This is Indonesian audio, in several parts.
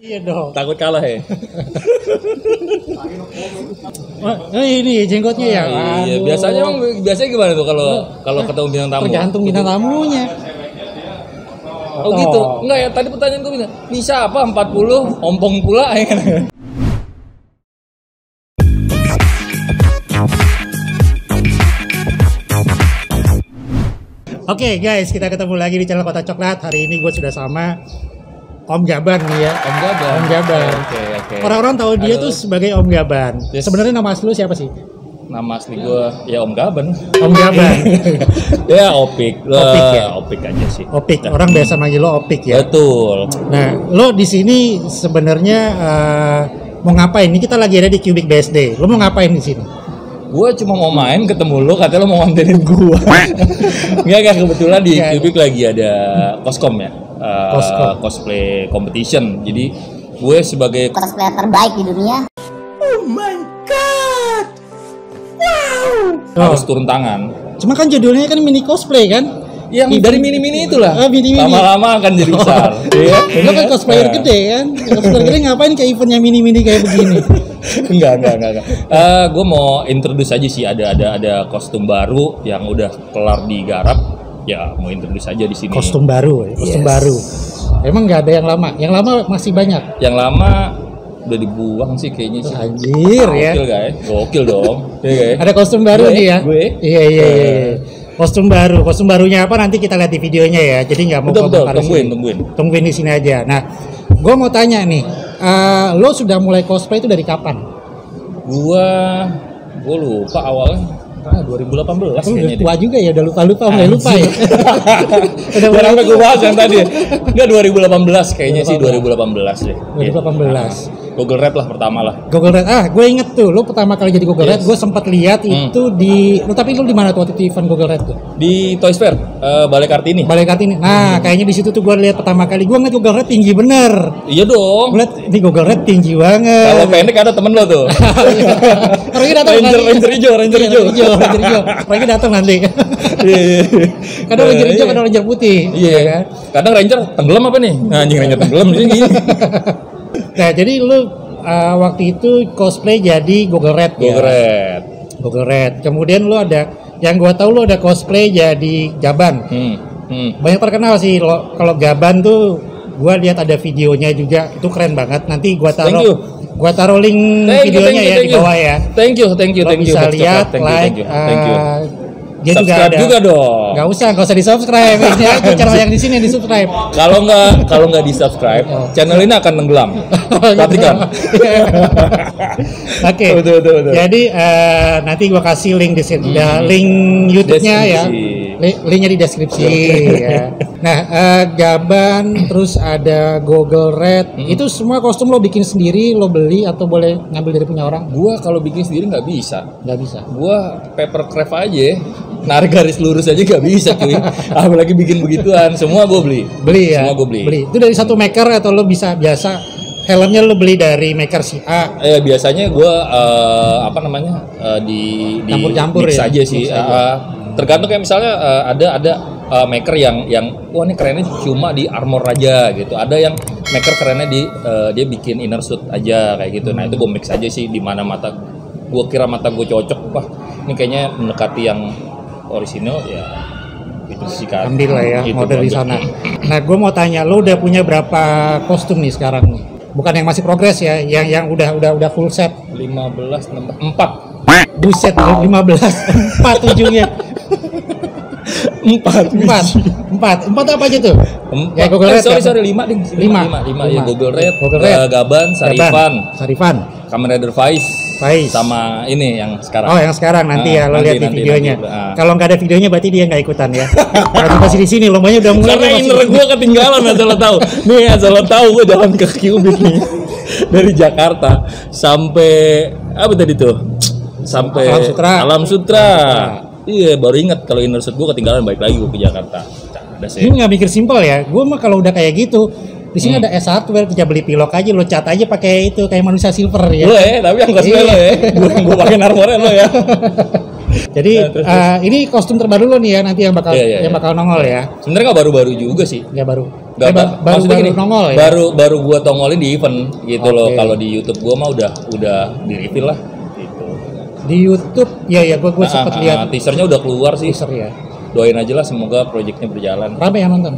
Iya dong. Takut kalah ya. Ini jenggotnya ya. Iya, biasanya gimana tuh kalau ketemu bintang tamu? Tergantung bintang tamunya. Oh gitu. Enggak ya, tadi pertanyaan gue bilang, bisa apa 40 ompong pula ya kan. Oke guys, kita ketemu lagi di channel Kota Coklat. Hari ini gue sudah sama Om Gaban nih ya. Om Gaban. Om Gaban. Oke. Orang-orang tahu dia tuh sebagai Om Gaban. Yes. Sebenarnya nama asli lu siapa sih? Nama asli gue ya Om Gaban. Om Gaban. Ya Opik. Opik ya? Opik aja sih. Opik. Orang biasa manggil lo Opik ya. Betul. Nah, lo di sini sebenarnya mau ngapain? Ini kita lagi ada di Cubic BSD. Lo mau ngapain di sini? Gue cuma mau main ketemu lo, katanya lo mau nganterin gue. Enggak, kebetulan di Cubic lagi ada koskom ya. Cosplay competition. Jadi gue sebagai cosplayer terbaik di dunia. Oh my god. Wow. Harus turun tangan. Cuma kan judulnya kan mini cosplay kan? Yang dari mini-mini itulah. Mini-mini. Lama-lama akan jadi besar. Iya. Lo kan cosplayer gede kan? Cosplayer gede ngapain ke event yang mini-mini kayak begini? Enggak. Gue mau introduce aja sih, ada kostum baru yang udah kelar digarap. Ya mau introduce aja di sini. Kostum baru. Emang nggak ada yang lama? Yang lama masih banyak. Yang lama udah dibuang sih kayaknya sih. Anjir ya. Gokil guys, gokil dong. Ya, ada kostum baru nih ya. Gue. Iya. Kostum barunya apa nanti kita lihat di videonya ya. Jadi nggak mau komentar. Tungguin di sini aja. Nah, gue mau tanya nih, lo sudah mulai cosplay itu dari kapan? Gue lupa awalnya. 2018 kayaknya. Tua juga ya, udah lupa ya. Udah sampai gue bahas yang tadi. Enggak 2018 kayaknya sih 2018 deh. 2018. Google Red lah pertama lah. Google Red. Gue inget tuh, lo pertama kali jadi Google Red, gue sempat lihat itu di. Tapi lo di mana tuh waktu itu event Google Red tuh? Di Toys Fair, Balai Kartini. Nah, kayaknya di situ tuh gue lihat pertama kali. Gue ngeliat Google Red tinggi bener. Iya dong. Gue liat ini Google Red tinggi banget. Kalau pendek ada temen lo tuh. Orangnya datang Ranger hijau. Orangnya datang nanti. Kadang Ranger hijau, kadang Ranger putih. Iya kan? Kadang Ranger tenggelam apa nih? Anjing Ranger tenggelam ini. Nah, jadi lu waktu itu cosplay jadi Google Red ya? Google Red. Kemudian lu ada, yang gua tahu lu ada cosplay jadi Gaban. Banyak terkenal sih. Kalau Gaban tuh gua lihat ada videonya juga, itu keren banget. Nanti gua taruh link videonya ya di bawah ya. Thank you. Lo bisa lihat, like, thank you. Dia subscribe juga dong. Gak usah di subscribe. Ini aja cara yang di sini di subscribe. Kalau nggak di subscribe, channel ini akan tenggelam. Perhatikan. Oke. Betul. Jadi nanti gua kasih link di sini, link YouTube-nya ya. Linknya di deskripsi. Ya. Nah, Gaban, terus ada Google Red. Itu semua kostum lo bikin sendiri, lo beli atau boleh ngambil dari punya orang? Gua kalau bikin sendiri nggak bisa. Gua paper craft aja. Narik garis lurus aja nggak bisa cuy. Apalagi bikin begituan. Semua gue beli. Semua gue beli. Itu dari satu maker atau lo bisa biasa helmnya lo beli dari maker si A? Biasanya gue di campur-campur mix ya? aja sih. Tergantung kayak misalnya ada maker yang wah ini kerennya cuma di armor aja gitu. Ada yang maker kerennya dia bikin inner suit aja kayak gitu. Nah itu gue mix aja sih, di mana gue kira mata gue cocok. Wah ini kayaknya mendekati yang orisinal ya itu sih kan. Ambil lah ya model di sana. Nah gue mau tanya, lo udah punya berapa kostum nih sekarang nih? Bukan yang masih progres ya, yang udah full set. 4. Buset, 15. 4 ujungnya. 4 apa aja tuh? 4. Ya Google Red. Sorry 5 ding. 5 ya Google Red, Gaban, Sarifan, Kamen Rider Vice. Sama ini yang sekarang. Oh, yang sekarang nanti ya lo lihat di videonya. Kalau nggak ada videonya berarti dia nggak ikutan ya. Kalau masih di sini lombanya udah mulai. Karena inner gue ketinggalan asal lo tahu. Nih asal lo tahu gue jalan ke Cubic nih. Dari Jakarta sampai apa tadi tuh? Sampai Alam Sutra. Iya, baru ingat kalau inner suit gue ketinggalan, balik lagi gue ke Jakarta. Ini nggak mikir simpel ya. Gue mah kalau udah kayak gitu, di sini ada S hardware, tinggal beli pilok aja, lo cat aja pakai itu kayak manusia silver ya. Lo tapi yang cosplay lo ya. Gue pakai armornya lo ya. Jadi ini kostum terbaru lo nih ya, nanti yang bakal nongol ya. Sebenarnya nggak baru-baru juga sih. Nggak baru. Baru nongol ya? Baru gua tongolin di event gitu loh. Kalau di YouTube gua mah udah di reveal lah gitu. Di YouTube ya gua sempat lihat. Teasernya udah keluar sih. Teaser ya. Doain aja lah semoga proyeknya berjalan. Rame yang nonton?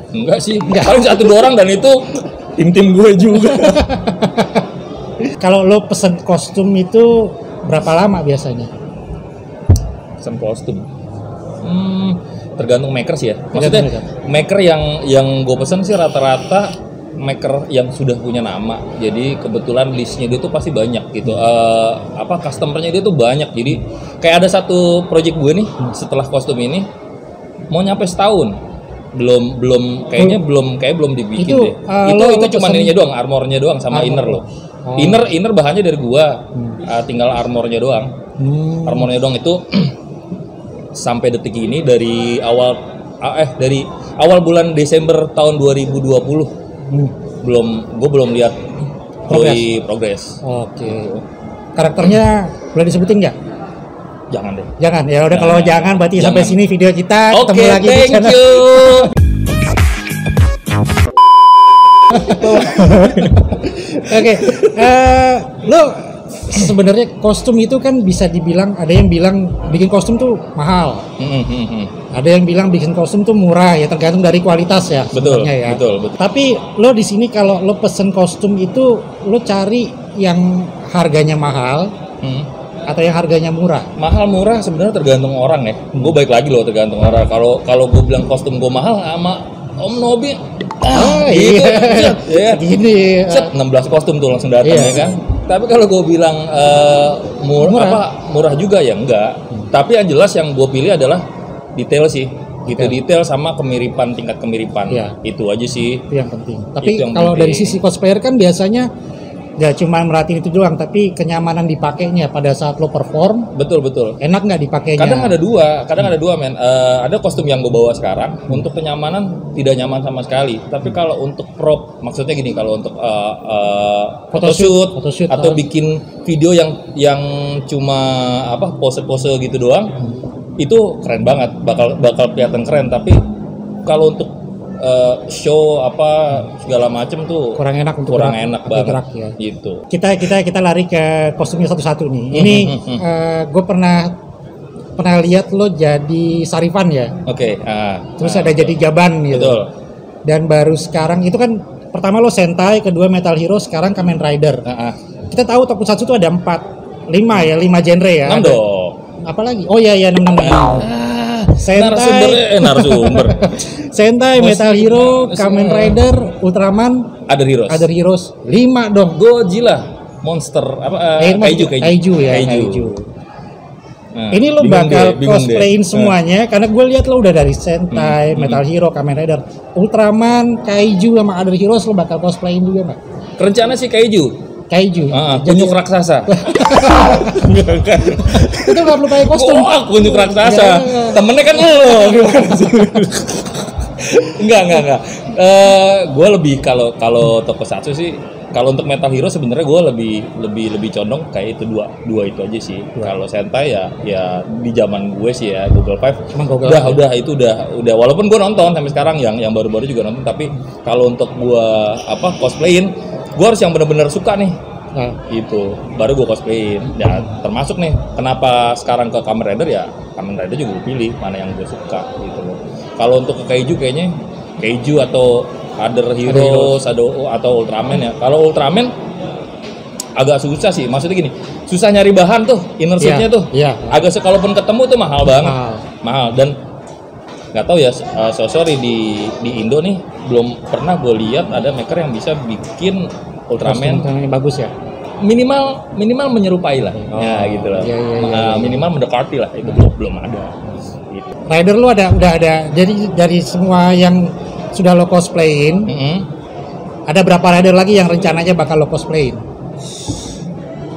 Enggak sih. Paling 1-2 orang dan itu tim gue juga. Kalau lo pesen kostum itu berapa lama biasanya? Pesen kostum. Tergantung maker sih ya. Maksudnya maker yang gue pesen sih rata-rata maker yang sudah punya nama. Jadi kebetulan listnya dia tuh pasti banyak gitu. Customernya dia tuh banyak. Jadi kayak ada satu project gue nih setelah kostum ini mau nyampe setahun. Belum dibikin deh. Itu cuma ininya doang, armornya doang sama inner loh. Inner bahannya dari gua. Tinggal armornya doang. Armornya doang itu sampai detik ini dari awal bulan Desember tahun 2020 gue belum lihat progres. Oke. Karakternya boleh disebutin nggak? Jangan deh. Jangan ya udah, kalau jangan berarti sampai sini video kita. Ketemu lagi di channel. Oke. Lo sebenarnya kostum itu kan bisa dibilang, ada yang bilang bikin kostum tuh mahal. Ada yang bilang bikin kostum tuh murah, ya tergantung dari kualitas ya sebenarnya ya. Betul. Tapi lo di sini kalau lo pesen kostum itu lo cari yang harganya mahal atau yang harganya murah? Mahal murah sebenarnya tergantung orang ya. Gue baik lagi loh, tergantung orang. Kalau gue bilang kostum gue mahal sama Om Nobi, gitu. Iya. Gini. 16 kostum tuh langsung datang ya kan. Tapi kalau gue bilang murah juga ya enggak. Tapi yang jelas yang gue pilih adalah detail sih. Detail sama tingkat kemiripan. Itu aja sih. Itu yang penting. Tapi kalau dari sisi cosplayer kan biasanya nggak cuma merhatiin itu doang, tapi kenyamanan dipakainya pada saat lo perform. Betul. Enak nggak dipakainya? Kadang ada dua men. Ada kostum yang gue bawa sekarang untuk kenyamanan tidak nyaman sama sekali. Tapi kalau untuk prop, maksudnya gini, kalau untuk photoshoot atau bikin video yang cuma pose-pose gitu doang, itu keren banget, bakal kelihatan keren. Tapi kalau untuk show segala macem tuh kurang enak banget gerak, ya. Gitu. Kita lari ke kostumnya satu-satu nih. Ini gue pernah lihat lo jadi Sarifan ya. Oke. Terus ada jadi Gaban gitu. Betul. Dan baru sekarang itu kan pertama lo Sentai, kedua Metal Hero, sekarang Kamen Rider. Kita tahu Tokusatsu tuh ada 5 genre ya. 6 dong. Apa lagi? Oh iya 6. Sentai, narasumber. Sentai, Metal Hero, Kamen Rider, Ultraman, Other Heroes. 5 dong. Godzilla, Monster, Kaiju. Nah, ini lo bakal cosplayin semuanya karena gue lihat lo udah dari Sentai, Metal Hero, Kamen Rider, Ultraman, Kaiju sama Other Heroes, lo bakal cosplayin juga nggak? Rencana sih Kaiju. Kunyuk raksasa. Itu nggak perlu pakai kostum. Kunyuk raksasa. Temennya kan lo. Enggak. Gue lebih kalau Tokusatsu sih, kalau untuk Metal Hero sebenarnya gue lebih condong kayak itu dua itu aja sih. Kalau Sentai ya di zaman gue sih ya Google 5. Udah walaupun gue nonton sampai sekarang yang baru-baru juga nonton, tapi kalau untuk gue cosplayin, gue harus yang benar-benar suka nih. Gitu baru gue cosplayin ya, termasuk nih kenapa sekarang ke Kamen Rider, ya Kamen Rider juga gue pilih mana yang gue suka gitu loh. Kalau untuk ke Kaiju kayaknya Kaiju atau Other Heroes atau Ultraman ya. Kalau Ultraman agak susah sih, maksudnya gini, susah nyari bahan tuh, inner suit-nya tuh agak kalaupun ketemu tuh mahal banget, mahal. Dan nggak tahu ya, sorry di Indo nih belum pernah gue lihat ada maker yang bisa bikin Ultraman yang bagus ya. Minimal menyerupai lah, gitu loh. Minimal mendekati lah, itu belum ada. Gitu. Rider lu udah ada. Jadi dari semua yang sudah lo cosplayin, ada berapa rider lagi yang rencananya bakal lo cosplayin?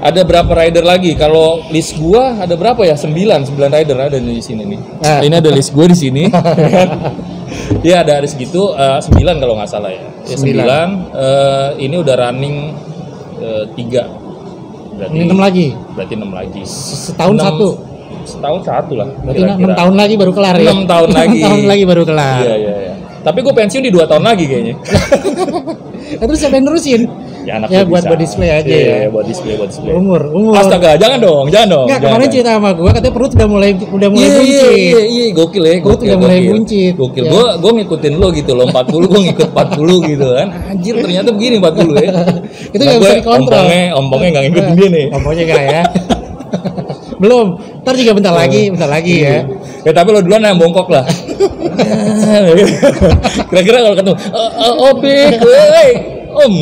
Ada berapa rider lagi? Kalau list gua ada berapa ya? 9 rider ada di sini nih. Ini ada list gua di sini. Ya ada segitu, 9 kalau nggak salah ya. 9. Ini udah running 3. Berarti 6 lagi. Berarti 6 lagi. Setahun 1 lah. Berarti 6 tahun lagi baru kelar ya. 6 tahun lagi. 6 tahun lagi baru kelar. Iya. Tapi gue pensiun di 2 tahun lagi kayaknya. Terus siapa yang nerusin? Ya anak Ya gue buat bisa. display aja Iya, ya. buat display. Umur. Astaga, jangan dong. Enggak, kemarin cerita sama gue katanya perut udah mulai buncit. Iya, gokil ya. Perut udah mulai buncit. Gokil. Ya. Gue ngikutin lo gitu loh, 40 gue ngikut 40 gitu kan. Anjir, ternyata begini 40 ya. Itu nggak bisa dikontrol. Ompongnya nggak ngikutin dia nih. Ompongnya nggak ya. Belum. Ntar juga bentar lagi ya. Ya tapi lo duluan yang bongkok lah. Kira-kira kalau ketemu, Opik, woi, Om.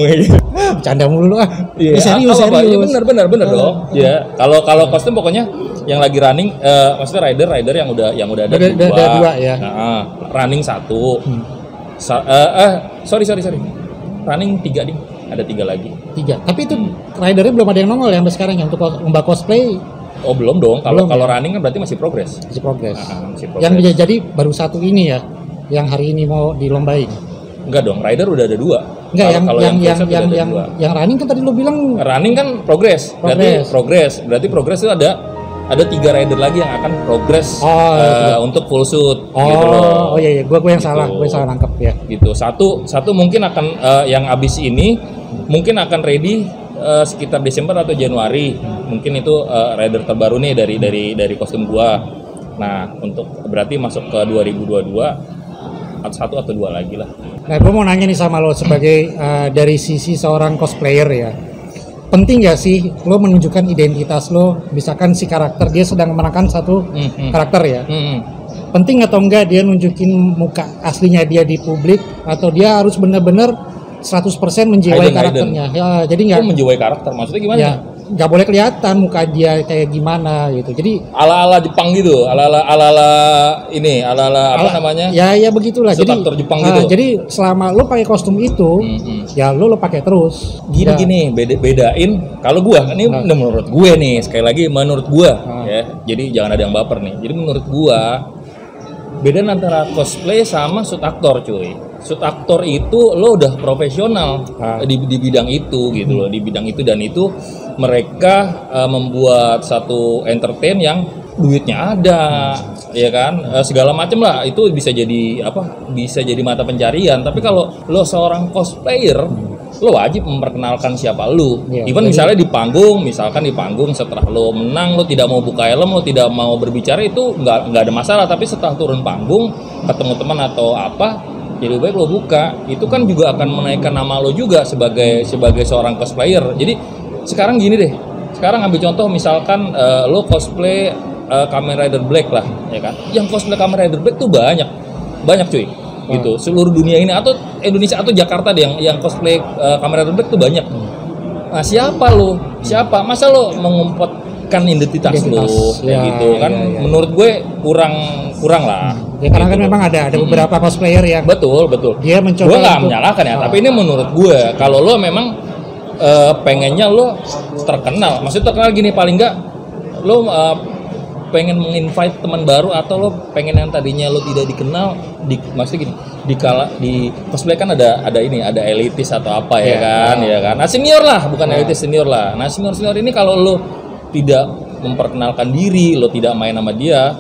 Bercanda mulu lu ah. Iya, Serius. Iya, benar dong. Ya, kalau kostum pokoknya yang lagi running, maksudnya rider yang udah ada dua ya. Nah, running 1. Sorry. Running 3 ding. Ada 3 lagi. 3. Tapi itu ridernya belum ada yang nongol ya sampai sekarang yang untuk lomba cosplay. Oh, belum dong. Kalau ya? running kan berarti masih progress. Masih progress. Masih progress. Yang bisa jadi baru 1 ini ya, yang hari ini mau dilombain. Enggak dong, rider udah ada 2. Enggak, yang running kan tadi lu bilang running kan progress. Berarti progress itu ada 3 rider lagi yang akan progress untuk full suit gitu loh. Oh iya, gue yang gitu. salah, nangkep ya. Gitu. Satu mungkin akan yang abis ini mungkin akan ready sekitar Desember atau Januari. Mungkin itu rider terbaru nih dari kostum gua. Nah, untuk berarti masuk ke 2022 1 atau 2 lagi lah. Nah, gue mau nanya nih sama lo sebagai dari sisi seorang cosplayer ya. Penting gak sih lo menunjukkan identitas lo, misalkan si karakter dia sedang memenangkan satu karakter ya. Penting atau enggak dia nunjukin muka aslinya dia di publik, atau dia harus benar-benar 100% menjiwai karakternya. Ya, jadi nggak menjiwai karakter maksudnya gimana? Ya, nggak boleh kelihatan muka dia kayak gimana gitu. Jadi ala-ala Jepang gitu, ala-ala apa namanya? Ya begitulah. Jadi aktor Jepang gitu. Jadi selama lo pakai kostum itu, ya lo pakai terus. Gini, bedain kalau gua, ini menurut gue nih, sekali lagi menurut gua ya. Jadi jangan ada yang baper nih. Jadi menurut gua beda antara cosplay sama suit aktor, cuy. Suit aktor itu lo udah profesional di bidang itu gitu loh, di bidang itu, dan itu mereka membuat satu entertain yang duitnya ada, ya kan, segala macam lah, itu bisa jadi mata pencarian. Tapi kalau lo seorang cosplayer, lo wajib memperkenalkan siapa lo. Even misalnya di panggung setelah lo menang, lo tidak mau buka helm, lo tidak mau berbicara, itu nggak ada masalah. Tapi setelah turun panggung ketemu teman atau apa, jadi baik lo buka, itu kan juga akan menaikkan nama lo juga sebagai seorang cosplayer. Jadi sekarang gini deh, sekarang ambil contoh misalkan lo cosplay Kamen Rider Black lah, ya kan? Yang cosplay Kamen Rider Black tuh banyak cuy, gitu. Seluruh dunia ini atau Indonesia atau Jakarta deh yang cosplay Kamen Rider Black tuh banyak. Nah, siapa? Masa lo mengumpetkan identitas lo kayak gitu kan? Ya. Menurut gue kurang lah. Ya karena kan memang ada beberapa cosplayer yang betul. Dia mencoba. Gue nggak menyalahkan ya, tapi ini menurut gue kalau lo memang pengennya lo terkenal, maksudnya terkenal gini, paling nggak lo pengen menginvite teman baru, atau lo pengen yang tadinya lo tidak dikenal, maksudnya gini, di cosplay kan ada elitis atau apa ya kan. Nah senior lah, bukan elitis, senior lah. Nah senior ini kalau lo tidak memperkenalkan diri, lo tidak main sama dia,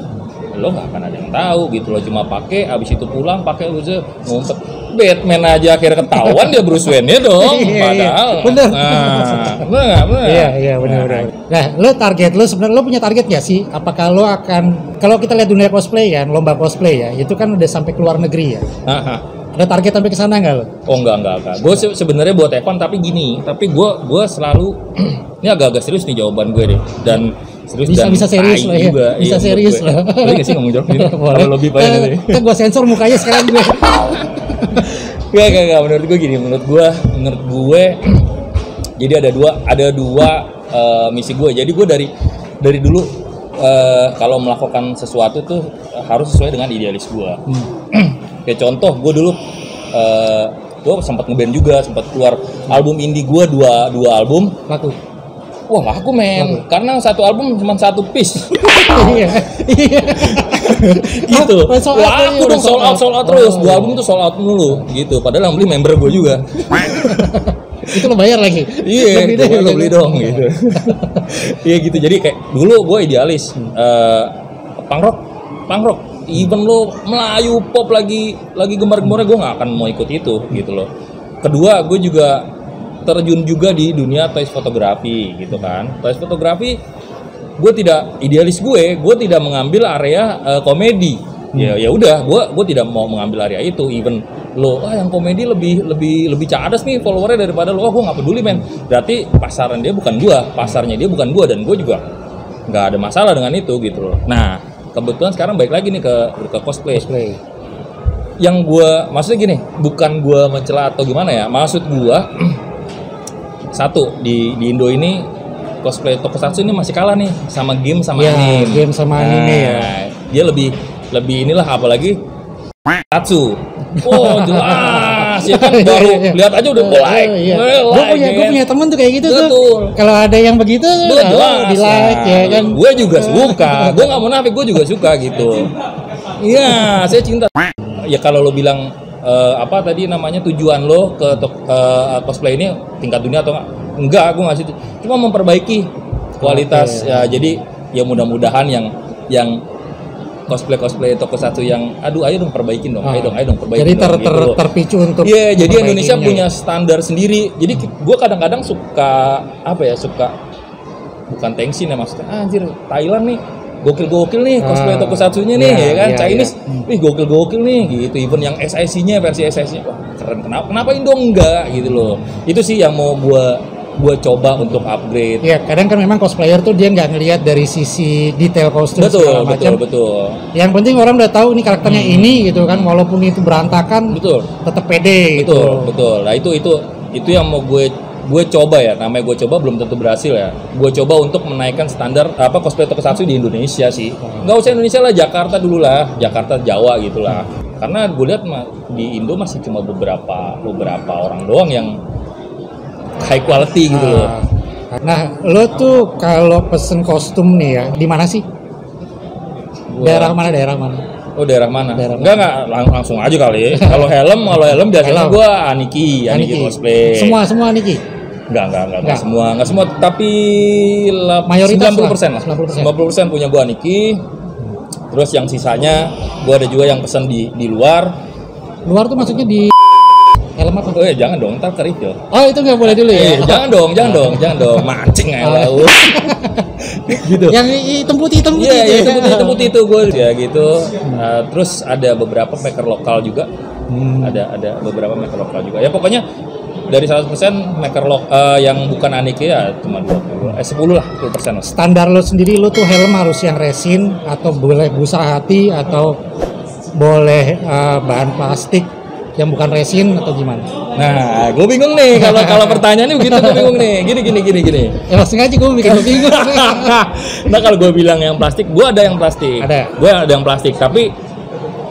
lo nggak akan ada yang tahu gitu. Lo cuma pakai, abis itu pulang pakai, lo ngumpet Batman aja akhirnya ketahuan dia Bruce Wayne-nya dong. Padahal bener. Bener. Iya bener. Nah, lo target lo sebenarnya, lo punya target nggak sih? Apakah lo akan, kalau kita lihat dunia cosplay ya, lomba cosplay ya, itu kan udah sampai ke luar negeri ya. Ada target sampai ke sana nggak lo? Oh enggak. Gue sebenarnya buat Evan, tapi gue selalu ini agak serius nih jawaban gue deh, dan serius bisa serius lah ya. Juga. Bisa serius lah. Boleh nggak sih ngomong jawab gitu? Kalau lebih banyak nanti. Kan gue sensor mukanya sekarang gue. Gak. Menurut gue gini, menurut gue jadi ada dua misi gue. Jadi gue dari dulu kalau melakukan sesuatu tuh harus sesuai dengan idealis gue. Kayak contoh, gue dulu gue sempat ngeband juga, sempat keluar album indie gue dua album. Wah laku men, karena satu album cuma satu piece. Iya. Gitu. Laku dong, sold out terus. Dua album tuh sold out mulu gitu. Padahal yang beli member gue juga. Itu lo bayar lagi. Iya, lo beli dong gitu. Iya gitu. Jadi kayak dulu gue idealis punk rock. Even lo Melayu pop lagi gemar-gemarnya, gue nggak akan mau ikut itu gitu loh. Kedua, gue juga terjun juga di dunia toys fotografi gitu kan. Toys fotografi gue tidak idealis, gue tidak mengambil area komedi. Ya udah, gue tidak mau mengambil area itu. Even lo yang komedi lebih cadas nih followernya daripada lo, gue nggak peduli men. Berarti pasarnya dia bukan gue, dan gue juga nggak ada masalah dengan itu gitu loh. Nah kebetulan sekarang balik lagi nih ke cosplay. Yang gue maksudnya gini, bukan gue mencela atau gimana ya, maksud gue satu di Indo ini cosplay tokusatsu ini masih kalah nih sama game sama anime. Game sama anime ya. Dia lebih inilah, apalagi tatsu. Oh jelas ya kan, baru lihat aja udah like. Gue punya temen tuh kayak gitu tuh. Kalau ada yang begitu di like ya kan. Gue juga suka. Gue nggak munafik, gue juga suka gitu. Iya, saya cinta. Ya kalau lo bilang apa tadi namanya tujuan lo ke cosplay ini tingkat dunia atau enggak, gue nggak situ. Cuma memperbaiki kualitas ya. Jadi ya mudah-mudahan yang cosplay tokusatsu yang ayo dong perbaikin dong, ayo dong perbaikin. Jadi gitu terpicu untuk jadi Indonesia punya standar sendiri. Jadi gue kadang-kadang suka bukan tensin ya, maksudnya anjir Thailand nih gokil nih cosplay tokusatsunya nih ya kan. Chinese gokil nih gitu. Even yang SIC-nya versi SIC-nya wah keren, kenapa Indo enggak gitu loh. Itu sih yang mau gue coba untuk upgrade. Iya, kadang kan memang cosplayer tuh dia nggak ngelihat dari sisi detail kostum segala macam. Betul. Yang penting orang udah tahu nih karakternya ini gitu kan, walaupun itu berantakan, tetap pede gitu. Betul. Nah itu yang mau gue coba ya, namanya gue coba belum tentu berhasil ya. Gue coba untuk menaikkan standar cosplay tokusatsu di Indonesia sih. Nggak usah Indonesia lah, Jakarta dulu lah, Jakarta Jawa gitulah. Karena gue lihat di Indo masih cuma beberapa orang doang yang high quality gitu loh. Nah, lo tuh kalau pesen kostum nih ya, di mana sih? Daerah mana? Oh, daerah mana? Enggak, langsung aja kali. Kalau helm biasanya gue Aniki cosplay. Semua Aniki? Enggak semua, tapi mayoritas 90% punya gue Aniki. Terus yang sisanya gue ada juga yang pesen di luar. Luar tuh maksudnya di helm apa? Oh ya jangan dong, ntar kerikil. Oh itu nggak boleh dulu ya? Jangan dong, mancing aja lah. Gitu. Yang hitam putih Iya, hitam putih itu gue ya gitu. Terus ada beberapa maker lokal juga. Ada beberapa maker lokal juga. Ya pokoknya dari 100% maker yang bukan Aniki ya cuma 10 lah, 10%. Standar lo sendiri, lo tuh helm harus yang resin atau boleh busa hati atau boleh bahan plastik yang bukan resin atau gimana? Nah, gue bingung nih kalau pertanyaannya begitu, gue bingung nih. Gini. Ya sengaja gue bikin lo bingung. Nah, kalau gue bilang yang plastik, gue ada yang plastik. Gue ada yang plastik, tapi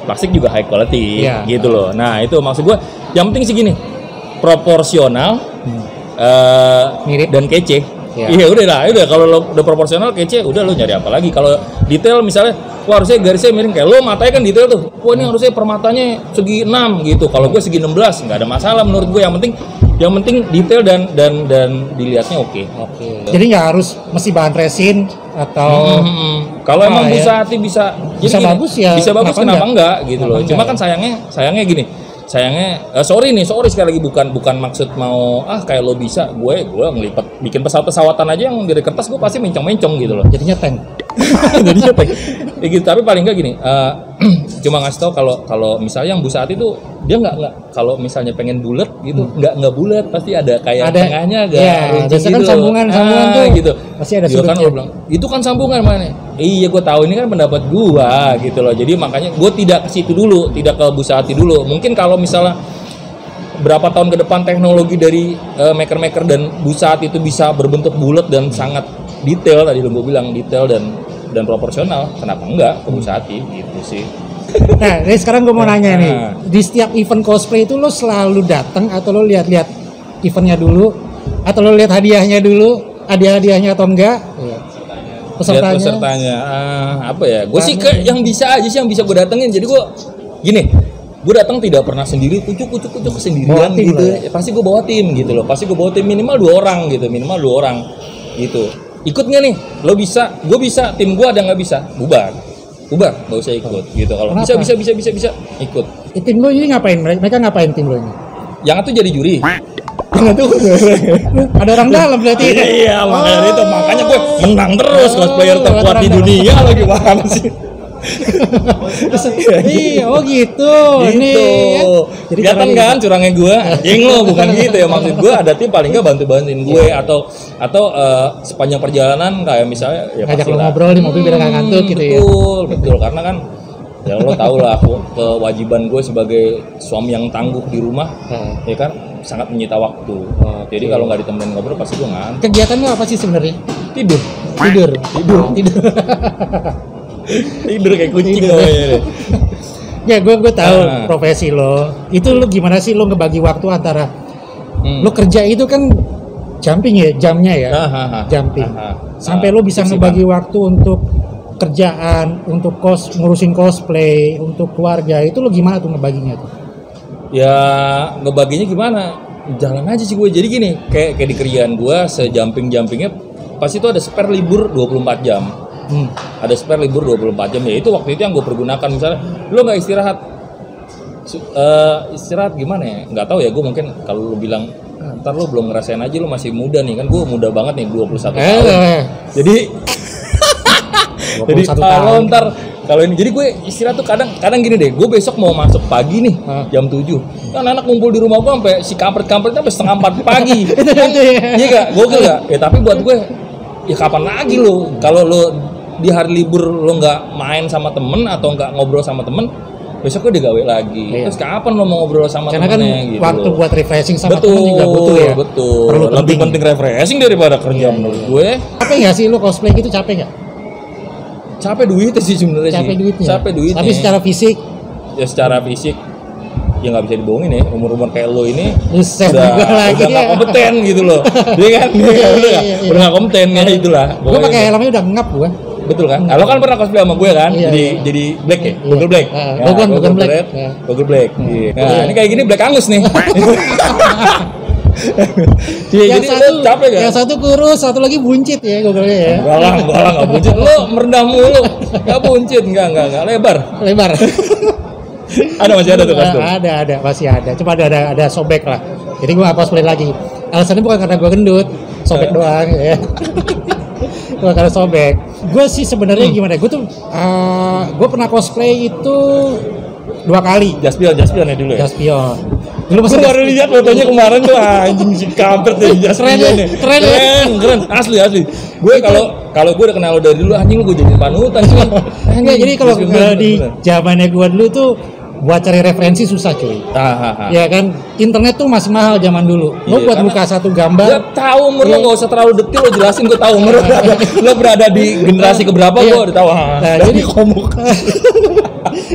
plastik juga high quality, gitu loh. Nah, itu maksud gue. Yang penting sih gini, proporsional, mirip dan kece. Iya udah kalau lo udah proporsional kece, udah lo nyari apa lagi? Kalau detail misalnya, wah harusnya garisnya miring, kayak lo matanya kan detail tuh. Wah ini harusnya permatanya segi 6 gitu. Kalau gue segi 16 nggak ada masalah menurut gue. Yang penting detail dan dilihatnya oke. Jadi nggak harus mesti bahan resin atau kalau emang busa hati bisa bagus ya. Bisa bagus kenapa enggak gitu loh. Cuma kan sayangnya gini. Sorry sekali lagi bukan maksud mau kayak lo bisa gue ngelipat bikin pesawat-pesawatan aja yang dari kertas, gue pasti mencong-mencong gitu loh. Jadinya tank. Ya gitu, tapi paling enggak gini, cuma ngasih tau kalau misalnya yang busa hati itu dia nggak kalau misalnya pengen bulat gitu nggak bulat, pasti ada kayak tengahnya agak runcing gitu. Kan sambungan tuh gitu. Pasti ada sudutnya. Kan lo bilang itu kan sambungan mana? Iya gue tahu, ini kan pendapat gua gitu loh. Jadi makanya gue tidak ke situ dulu, tidak ke busa hati dulu. Mungkin kalau misalnya berapa tahun ke depan teknologi dari maker dan busa hati itu bisa berbentuk bulat dan sangat detail, tadi lo gue bilang detail dan proporsional, kenapa enggak ke busa hati gitu sih. Nah, ini sekarang gue mau nanya nih, di setiap event cosplay itu lo selalu datang atau lo lihat-lihat eventnya dulu, atau lo lihat hadiahnya dulu, hadiahnya atau enggak? Pesertanya apa ya? Gue sih yang bisa aja sih yang bisa gue datengin. Jadi gue gini, gue datang tidak pernah sendiri, kucuk sendirian gitu. Ya, pasti gue bawa tim gitu loh. Pasti gue bawa tim minimal 2 orang gitu, gitu. Ikut nggak nih? Lo bisa, gue bisa, tim gue ada nggak bisa, bubar. bubar, nggak usah ikut gitu. Kalau bisa ikut. Tim lo ini ngapain? Mereka ngapain tim lo ini? Yang itu jadi juri. Ada orang dalam berarti. Iya, makanya gue menang terus cosplayer terkuat di dunia lagi mana sih? Iya, oh gitu. Ini jadi kelihatan kan curangnya gue, anjing lo, bukan gitu ya, maksud gue ada tim paling nggak bantuin gue atau sepanjang perjalanan kayak misalnya ya ngajak lo ngobrol di mobil biar nggak ngantuk gitu ya. Betul, karena kan ya lo tau lah kewajiban gue sebagai suami yang tangguh di rumah, ya kan sangat menyita waktu. Jadi kalau nggak ditemenin ngobrol pasti gue ngantuk. Kegiatan lo apa sih sebenarnya? Tidur kayak kucing namanya. Ya gue tahu profesi lo. Itu lo gimana sih lo ngebagi waktu antara lo kerja itu kan jumping ya jamnya ya, jumping. Sampai lo bisa ngebagi waktu untuk kerjaan, untuk ngurusin cosplay, untuk keluarga. Itu lo gimana tuh ngebaginya tuh? Ya ngebaginya gimana? Jalan aja sih gue. Jadi gini, kayak di kerjaan gue sejumpingnya pasti itu ada spare libur 24 jam. Ada spare libur 24 jam, ya itu waktu itu yang gue pergunakan. Misalnya lo nggak istirahat gimana ya, nggak tahu ya, gue mungkin kalau lo bilang ntar lo belum ngerasain aja, lo masih muda nih, kan gue muda banget nih 21 tahun. Jadi kalau ini, jadi gue istirahat tuh kadang gini deh, gue besok mau masuk pagi nih jam 7, kan anak ngumpul di rumah gue sampai si kampret sampai setengah 4 pagi. Iya gak, gokil gak? Ya tapi buat gue, ya kapan lagi lo kalau lo di hari libur lo nggak main sama temen atau nggak ngobrol sama temen, besok udah gawe lagi. Terus kapan lo mau ngobrol sama temennya? Karena kan gitu waktu buat refreshing sama temen juga butuh ya. Betul. Lebih penting refreshing daripada kerja menurut gue. Capek nggak sih lo cosplay gitu, capek nggak? Capek duitnya sih sebenarnya. Capek duitnya. Tapi secara fisik? Ya secara fisik ya nggak bisa dibohongin ya, umur kayak lo ini udah nggak kompeten gitu loh. Dia kan udah nggak kompeten ya, itulah. Gue pakai helmnya udah ngap gue. Betul kan? Lo kan pernah cosplay sama gue kan? Jadi black ya? Google Black. Bukan black. Google Black. Nah, ini kayak gini Black Angus nih. Yang satu kurus, satu lagi buncit ya Google-nya ya. Enggak buncit. Lo merendah mulu. Enggak buncit, enggak lebar. Masih ada tuh kostum. Ada, masih ada. Cuma ada sobek lah. Jadi gue nggak cosplay lagi. Alasannya bukan karena gue gendut, sobek doang ya. Gue karena sobek. Gue sih sebenarnya gimana? Gue tuh gue pernah cosplay itu 2 kali. Jaspion ya dulu ya. Jaspion. Dulu masih baru lihat fotonya kemarin tuh, anjing si kampret ya Jaspion nih. Keren. Asli. Gue kalau gue udah kenal lo dari dulu, anjing lu gue jadi panutan sih. Enggak, jadi kalau di zamannya gue dulu tuh buat cari referensi susah cuy. Ya kan, internet tuh masih mahal zaman dulu. Lo buat buka satu gambar. Gue tahu umur lo, nggak usah terlalu detil lo jelasin, gue tahu umur lo berada di generasi keberapa, gue udah tahu. Nah, jadi komuk.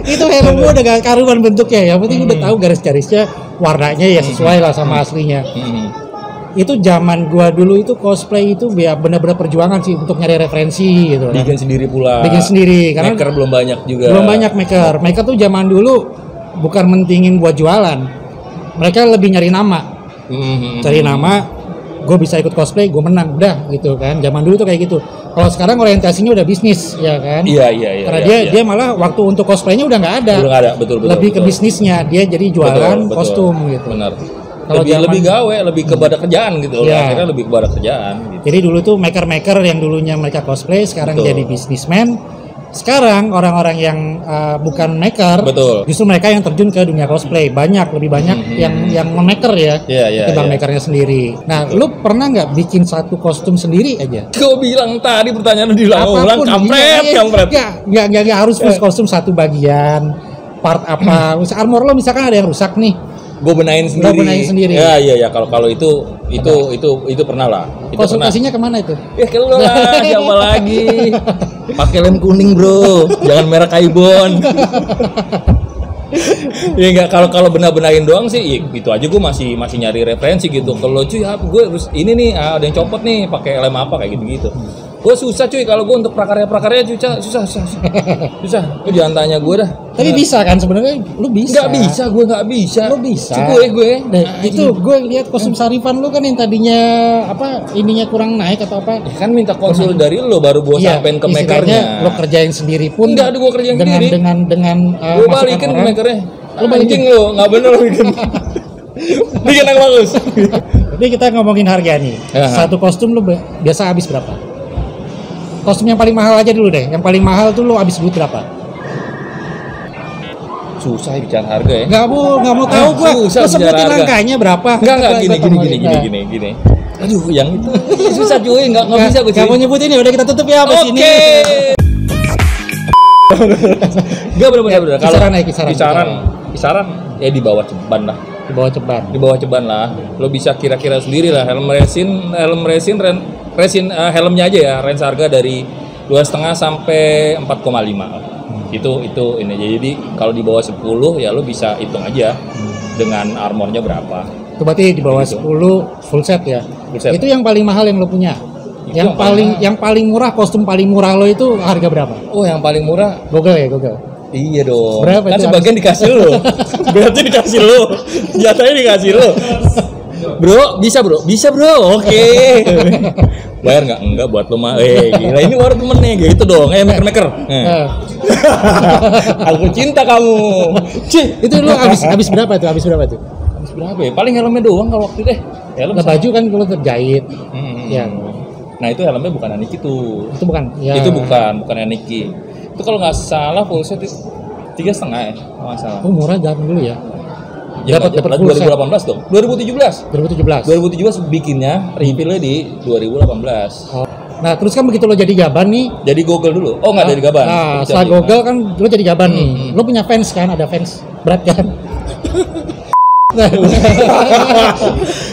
Itu helm gue udah gak karuan bentuknya, yang penting udah tahu garis-garisnya, warnanya ya sesuai lah sama aslinya. Itu zaman gua dulu itu cosplay itu ya benar-benar perjuangan sih untuk nyari referensi gitu. Bikin sendiri pula. Karena maker belum banyak juga. Belum banyak maker. Maker tuh zaman dulu bukan mentingin buat jualan. Mereka lebih nyari nama. Cari nama, gue bisa ikut cosplay, gue menang, udah gitu kan. Zaman dulu tuh kayak gitu. Kalau sekarang orientasinya udah bisnis, ya kan? Iya. Karena dia malah waktu untuk cosplaynya udah nggak ada. Udah nggak ada, betul. Lebih ke bisnisnya, dia jadi jualan kostum gitu. Benar. Lebih gawe, lebih kepada kerjaan gitu. Ya. Akhirnya lebih kepada kerjaan. Gitu. Jadi dulu tuh maker yang dulunya mereka cosplay, sekarang jadi bisnismen. Sekarang orang-orang yang bukan maker, justru mereka yang terjun ke dunia cosplay. Lebih banyak yang maker ya, ketimbang makernya sendiri. Nah, lu pernah nggak bikin satu kostum sendiri aja? Kau bilang tadi pertanyaan diulang-ulang, kampret. Nggak harus full kostum satu bagian, part apa. Armor lo misalkan ada yang rusak nih, gue benahin sendiri. Ya kalau itu pernah lah. Konsultasinya kemana itu? Ya ke lo lah, siapa lagi? Pakai lem kuning bro, jangan merah kaibon. Ya enggak, kalau benahin doang sih ya, itu aja gue masih nyari referensi gitu. Kalau cuy gue harus ini nih ada yang copot nih, pakai lem apa kayak gitu. Gue susah cuy kalau gue untuk prakarya susah. Lu jangan tanya gue dah. Tapi bisa kan sebenarnya, lu bisa. Gue nggak bisa. Lu bisa. Gue. Nah, itu gue lihat kostum Sarifan lu kan yang tadinya ininya kurang naik atau apa? Ya kan minta konsul dari lu baru gue sampein ke makernya. Lo kerjain sendiri pun. Enggak, gue kerjain sendiri. Dengan gue balikin ke makernya. Lu balikin lu, nggak bener bikin. Bikin yang bagus. Jadi kita ngomongin harga nih. Satu kostum lu biasa habis berapa? Kostum yang paling mahal aja dulu deh. Yang paling mahal tuh lu habis duit berapa? Susah bicara harga ya. Nggak mau tahu gua. Lu sebutin angkanya berapa? Enggak gini. Aduh, yang itu susah cuy, enggak bisa gue. Enggak mau nyebutin ya, udah kita tutup ya abis ini. Oke. Enggak benar-benar. Kalau kisaran ya di bawah ceban lah. Di bawah ceban lah. Lo bisa kira-kira sendiri lah. Helm resin helmnya aja ya, range harga dari 2,5 sampai 4,5. Itu ini. Jadi kalau di bawah 10 ya lo bisa hitung aja dengan armornya berapa. Itu berarti di bawah 10 full set ya. Itu yang paling mahal yang lo punya. Yang paling murah, kostum paling murah lo itu harga berapa? Oh, yang paling murah Google. Iya dong. Berapa kan itu sebagian dikasih lo. Berarti dikasih lo. Jatahnya dikasih lo. Bro, bisa bro. Oke. Bayar nggak? Enggak buat lo mah. Gila ini baru temennya gitu dong. Maker. Aku cinta kamu. Itu lo habis berapa tuh? Habis berapa ya? Paling helmnya doang kalau waktu itu. Helm baju kan kalau terjahit. Ya. Nah itu helmnya bukan Aniki tuh. Itu bukan. Ya. Itu bukan Aniki. Itu kalau nggak salah full set 3,5 ya, nggak salah. Oh murah zaman dulu ya. Dapat 2018 dong. 2017 bikinnya, reveal-nya di 2018. Oh. Nah, terus kan begitu lo jadi Gaban nih. Jadi Google dulu. Oh, enggak dari Gaban. Nah, setelah Google kan lo jadi Gaban nih. Lo punya fans kan, ada fans berat kan?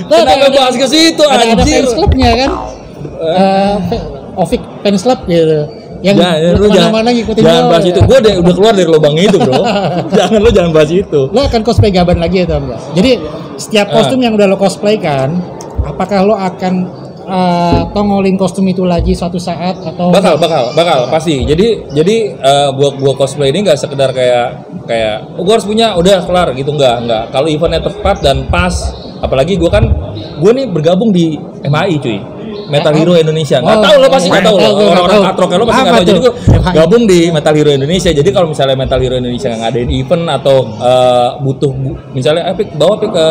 Kenapa bahas ke situ anjir? Ada fans clubnya kan? Ovik fans club gitu. Yang mana-mana ngikutin jangan bahas itu. Gue udah keluar dari lubang itu, bro. jangan bahas itu. Lo akan cosplay Gaban lagi atau enggak? Jadi setiap kostum yang udah lo cosplay kan, apakah lo akan tongolin kostum itu lagi suatu saat atau bakal pasti. Jadi gua cosplay ini nggak sekedar kayak gua harus punya udah kelar gitu, enggak. Kalau eventnya tepat dan pas, apalagi gua nih bergabung di MHI cuy. Metal Hero Indonesia. Nggak tahu lo pasti nggak tahu lo. Orang Atrok lo pasti nggak tahu. Jadi gue gabung di Metal Hero Indonesia. Jadi kalau misalnya Metal Hero Indonesia ngadain event atau butuh misalnya bawa ke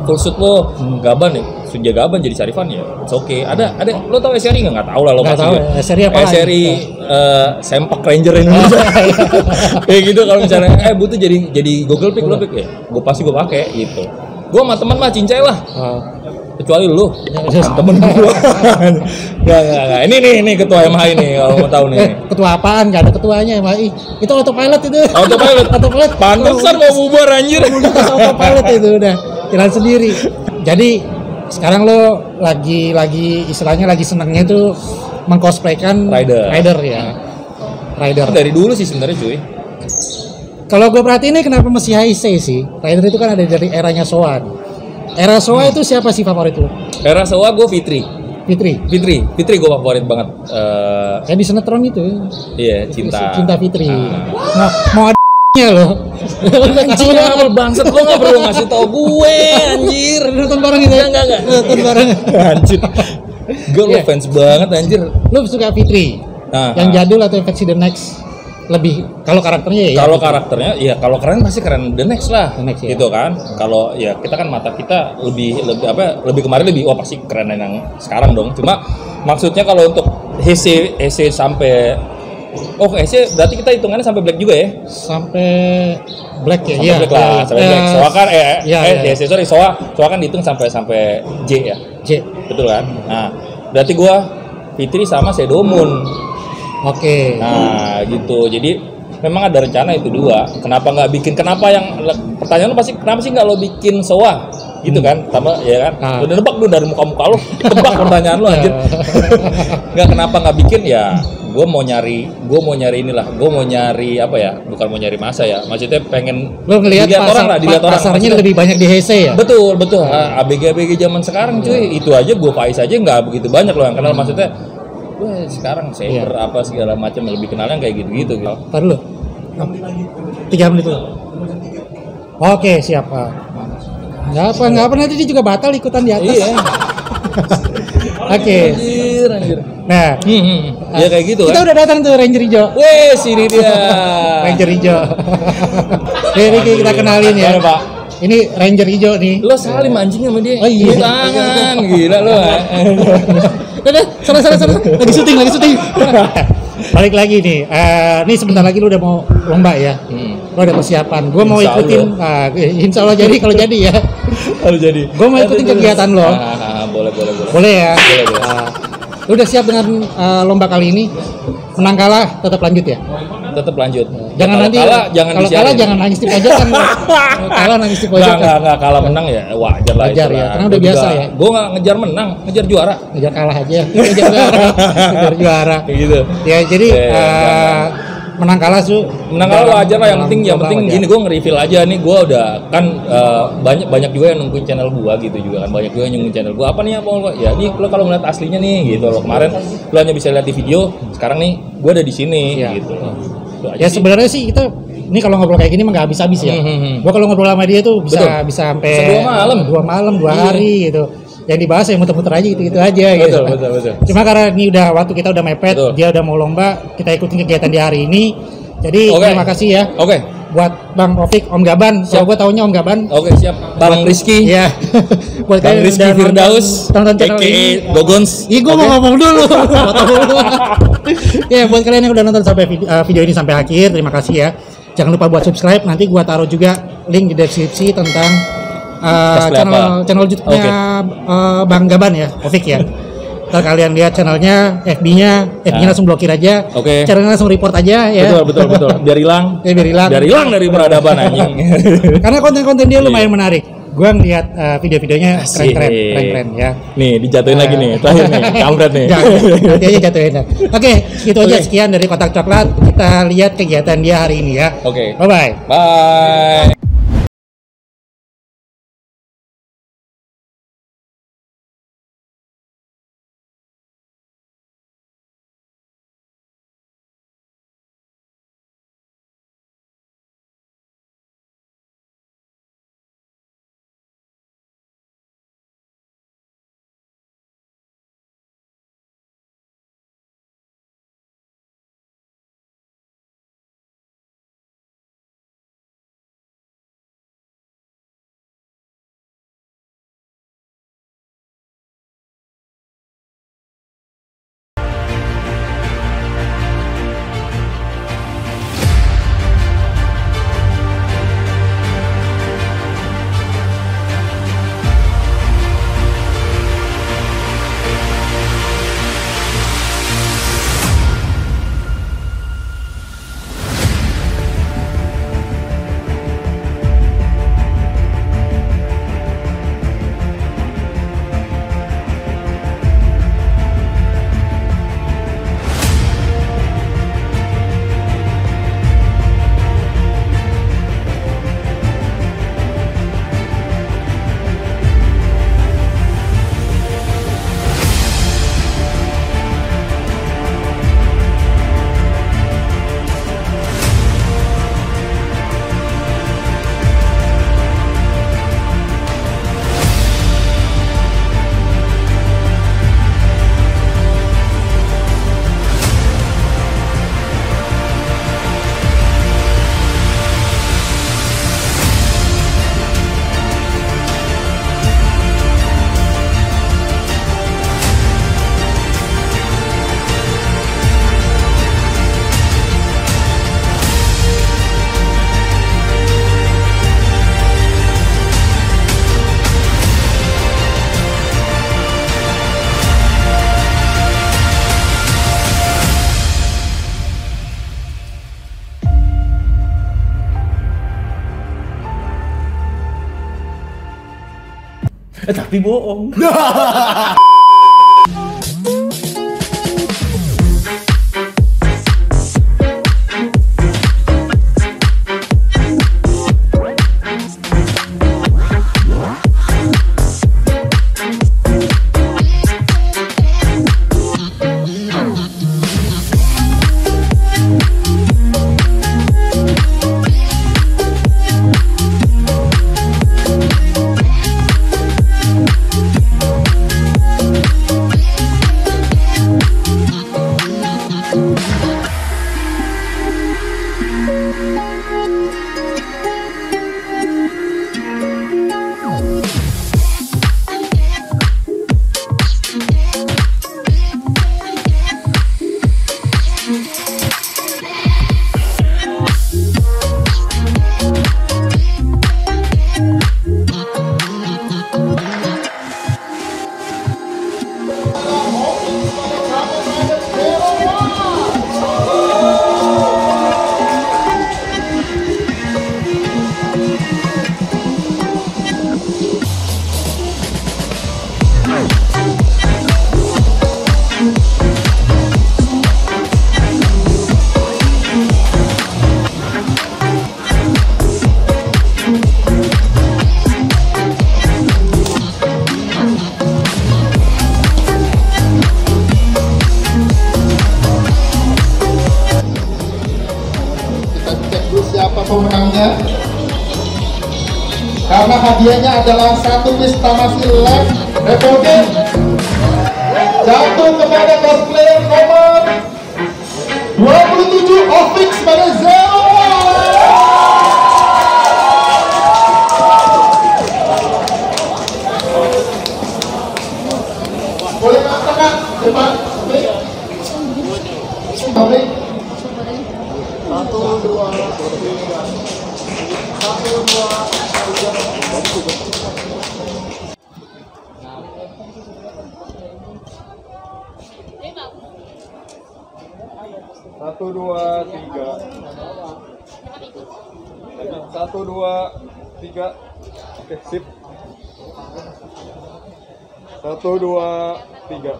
full suit lo Gaban nih, Sunja Gaban jadi Sarifan ya. It's okay. Ada lo tau SRI nggak tahu lah lo pasti. SRI apa? SRI Sempak Ranger Indonesia. Kayak gitu kalau misalnya butuh jadi Google Pick lo pick ya. Gue pasti gue pakai gitu. Gue sama teman mah cincai lah. Kecuali lu temen gue. Enggak. Ini ketua MHI nih kalau mau tahu nih. Ketua apaan? Enggak ada ketuanya MHI. Itu autopilot itu. Autopilot. Pantesan mau bubar anjir. Autopilot itu udah jalan sendiri. Jadi sekarang lo lagi istilahnya lagi senangnya itu mengcosplaykan rider ya. Rider. Dari dulu sih sebenarnya cuy. Kalau gue perhatiin ini kenapa masih HIC sih? Rider itu kan ada dari eranya Soan. Era Soa itu siapa sih favorit lu? Era Soa gue Fitri gue favorit banget. Kayak di sinetron itu. Iya, cinta Fitri. Mau ada lo. Anjir, bangsat lo nggak perlu ngasih tau gue, anjir. Nonton bareng gitu ya? Enggak. Nonton bareng. Anjir. Gue lo fans banget anjir. Lu suka Fitri? Yang jadul atau versi The Next? Lebih kalau karakternya ya. Kalau karakternya ya kalau keren pasti keren The Next lah. The Next, ya. Gitu kan. Kalau ya kita kan mata kita lebih kemarin wah pasti keren yang sekarang dong. Cuma maksudnya kalau untuk HC sampai HC berarti kita hitungannya sampai black juga ya? Sampai black ya. Sampai black lah, sampai black. Soa kan Soa kan dihitung sampai J ya. J. Betul kan? Nah, berarti gua Fitri sama Shadow Moon. Oke. Nah, gitu. Jadi memang ada rencana itu dua. Kenapa pertanyaan lu pasti kenapa sih nggak lo bikin Soa? Gitu kan? Sama ya kan? Udah nebak dulu dari muka lo. Tebak pertanyaan lo anjir. Nggak kenapa nggak bikin ya? Gue mau nyari inilah. Gue mau nyari apa ya? Bukan mau nyari masa ya. Maksudnya pengen lo ngelihat dilihat orang. Pasarnya lebih banyak di HC ya? Betul. ABG zaman sekarang cuy. Itu aja gue Faiz aja nggak begitu banyak loh yang kenal. Maksudnya wah sekarang saber apa segala macam lebih kenalnya kayak gitu-gitu gitu. Ntar dulu 3 menit dulu. Oke siap. Nggak apa nanti dia juga batal ikutan di atas. Iya. Oke. Anjir. Nah, ya kayak gitu kita kan. udah datang tuh Ranger hijau. Weh, sini dia. Ranger hijau. Ini kita kenalin ya. Mana, Pak? Ini Ranger hijau nih. Lo salim anjing sama dia. Oh iya. Tangan, gila lo. Udah, sana. Lagi syuting. Balik lagi nih. Nih sebentar lagi lu udah mau lomba ya. Lu ada persiapan. Gue mau ikutin. Insya Allah jadi kalau jadi ya. Kalau jadi. Gue mau ikutin kegiatan lo. Boleh. Boleh ya. Boleh. Lu udah siap dengan lomba kali ini? Menang kalah tetap lanjut ya? Tetap lanjut. Jangan nanti kalah, kalau kalah jangan nangis di pojokan. Kalah nangis di pojokan. Enggak kalah menang ya wajar lah. Wajar ya, karena udah biasa ya. Gue nggak ngejar menang, ngejar juara. Ngejar kalah aja. Ngejar juara. Kayak gitu. Ya jadi menang kalah wajar lah, yang penting gini, gue nge-reveal aja nih, gue udah kan banyak juga yang nungguin channel gue gitu juga kan, banyak juga yang nungguin channel gue apa nih ya nih lo kalau ngeliat aslinya nih gitu lo, kemarin lo hanya bisa lihat di video, sekarang nih gue ada di sini gitu. Ya sebenarnya sih kita ini kalau ngobrol kayak gini mah nggak habis-habis ya. Gua kalau ngobrol sama dia tuh bisa sampai 2 malam 2 hari gitu. Yang dibahas ya muter-muter aja gitu aja gitu. Betul. Cuma karena ini waktu kita udah mepet, dia udah mau lomba, kita ikutin kegiatan di hari ini. Jadi terima kasih ya. Buat Bang Rofik, Om Gaban. Kalau gue taunya Om Gaban. Siap. Bang Rizky. Iya. Buat Bang Rizky Firdaus. Tonton channel ini. Gogons. Ih, gue mau ngomong dulu. Ya, buat kalian yang udah nonton sampai video ini sampai akhir, terima kasih ya. Jangan lupa buat subscribe. Nanti gue taruh juga link di deskripsi tentang channel YouTube-nya Bang Gaban ya, Rofik ya. Ntar kalian lihat channelnya, FB-nya langsung blokir aja. Channelnya langsung report aja ya. Betul. Biar hilang. Biar hilang dari peradaban anjing. Karena konten-konten dia lumayan menarik. Gua ngeliat video-videonya keren ya. Nih, dijatuhin lagi nih. Terakhir nih, kampret nih. Nanti aja jatuhin. Oke, gitu aja sekian dari Kotak Coklat. Kita lihat kegiatan dia hari ini ya. Bye-bye. Bye. Tapi bohong. pemenangnya. Karena hadiahnya adalah satu piece Tamashii Lab Revolver jatuh kepada cosplayer nomor 27 Ofix pada Zero. Boleh katakan depan Ofix. 1, 2, 3. Oke, sip. 1, 2, 3.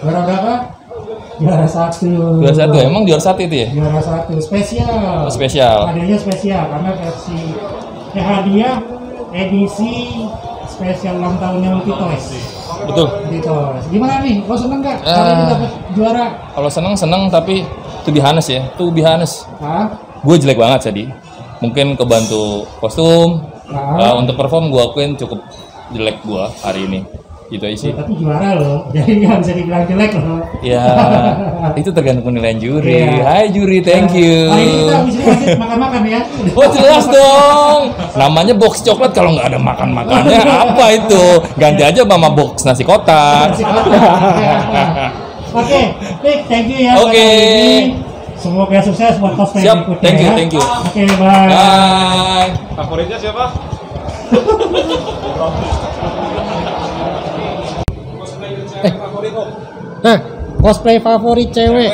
Juara berapa? Juara 1. Juara 1, emang juara 1 itu ya? Juara 1 spesial. Spesial. Hadiahnya spesial karena versi hadiah edisi spesial ulang tahunnya Multitoys. Betul. Multitoys. Gimana nih? Lo seneng nggak? Kali ini dapat juara. Kalau seneng tapi to be honest ya, to be honest. Hah? Gue jelek banget tadi. Mungkin kebantu kostum. Untuk perform gue akuin cukup jelek gue hari ini. Gitu aja sih. Tapi juara loh, jadi nggak bisa dibilang jelek loh. Ya, itu tergantung penilaian juri. Iya. Hai juri, thank you. Hari ini kita habis lanjut makan-makan ya. Oh jelas dong. Namanya box coklat kalau nggak ada makan-makannya apa itu? Ganti aja mama box nasi kotak. Oke, Rick, thank you ya. Oke. Semoga sukses buat cosplay Siap, berikutnya thank you, ya. thank you. Oke, bye. Bye. Favoritnya siapa? Nah, cosplay favorit cewek.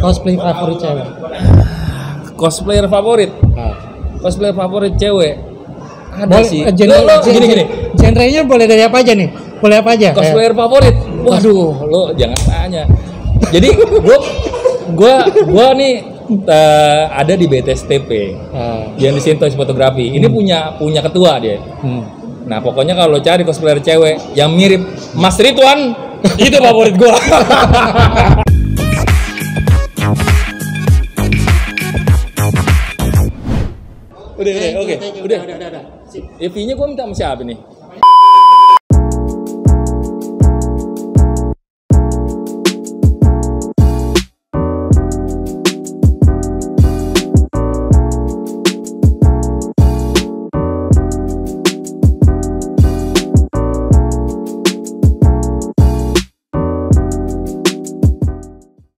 Cosplay favorit cewek. Cosplayer favorit. Cosplayer favorit cewek. Ada Boleh, sih. gini. Genrenya boleh dari apa aja nih? Boleh apa aja? Cosplayer favorit. Waduh, lo jangan tanya. Jadi gua nih ada di BTSTP yang di Toys Fotografi. Ini punya ketua dia. Nah, pokoknya kalau cari cosplayer cewek yang mirip Mas Ridwan, itu favorit gua. Udah. EV-nya gua minta sama siapa nih?